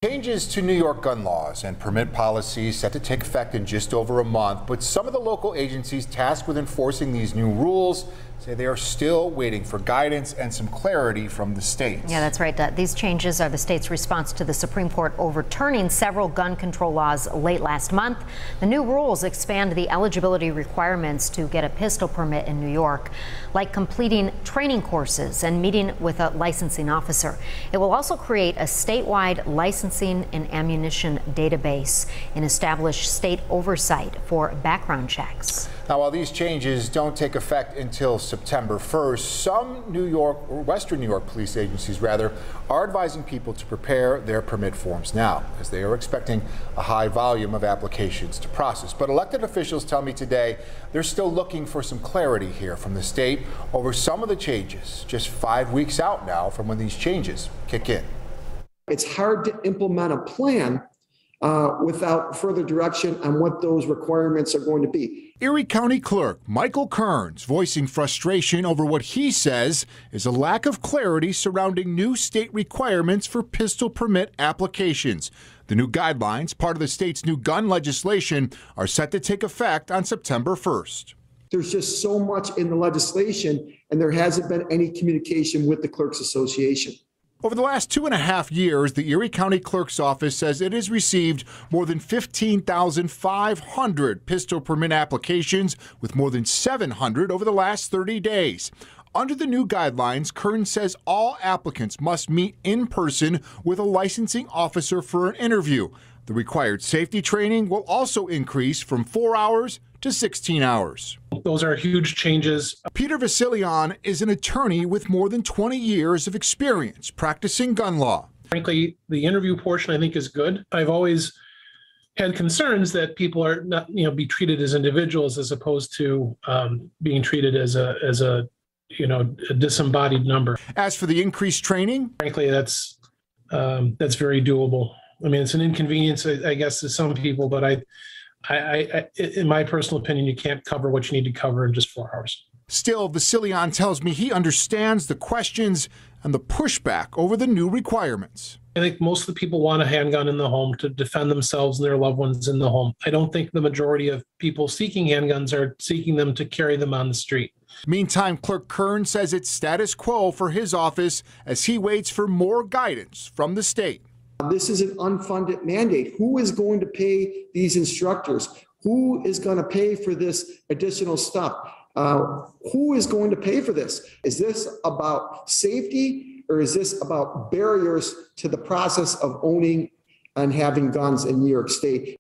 Changes to New York gun laws and permit policies set to take effect in just over a month, but some of the local agencies tasked with enforcing these new rules say they are still waiting for guidance and some clarity from the states. Yeah, that's right. These changes are the state's response to the Supreme Court overturning several gun control laws late last month. The new rules expand the eligibility requirements to get a pistol permit in New York, like completing training courses and meeting with a licensing officer. It will also create a statewide licensing and ammunition database and establish state oversight for background checks. Now, while these changes don't take effect until September 1st, some New York, or Western New York police agencies rather, are advising people to prepare their permit forms now, as they are expecting a high volume of applications to process. But elected officials tell me today they're still looking for some clarity here from the state over some of the changes, just 5 weeks out now from when these changes kick in. It's hard to implement a plan without further direction on what those requirements are going to be. Erie County Clerk Michael Kearns voicing frustration over what he says is a lack of clarity surrounding new state requirements for pistol permit applications. The new guidelines, part of the state's new gun legislation, are set to take effect on September 1st. There's just so much in the legislation, and there hasn't been any communication with the Clerks Association. Over the last 2.5 years, the Erie County Clerk's office says it has received more than 15,500 pistol permit applications, with more than 700 over the last 30 days. Under the new guidelines, Kearns says all applicants must meet in person with a licensing officer for an interview. The required safety training will also increase from 4 hours to 16 hours. Those are huge changes. Peter Vasilian is an attorney with more than 20 years of experience practicing gun law. Frankly, the interview portion I think is good. I've always had concerns that people are not, be treated as individuals as opposed to being treated as a disembodied number. As for the increased training, frankly, that's very doable. I mean, it's an inconvenience, I guess, to some people, but I, in my personal opinion, you can't cover what you need to cover in just 4 hours. Still, Vasilian tells me he understands the questions and the pushback over the new requirements. I think most of the people want a handgun in the home to defend themselves and their loved ones in the home. I don't think the majority of people seeking handguns are seeking them to carry them on the street. Meantime, Clerk Kearns says it's status quo for his office as he waits for more guidance from the state. This is an unfunded mandate. Who is going to pay these instructors? Who is going to pay for this additional stuff? Who is going to pay for this? Is this about safety, or is this about barriers to the process of owning and having guns in New York State?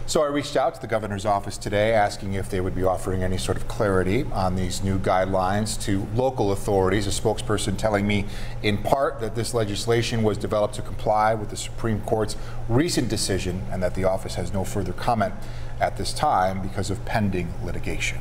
So I reached out to the governor's office today asking if they would be offering any sort of clarity on these new guidelines to local authorities. A spokesperson telling me in part that this legislation was developed to comply with the Supreme Court's recent decision and that the office has no further comment at this time because of pending litigation.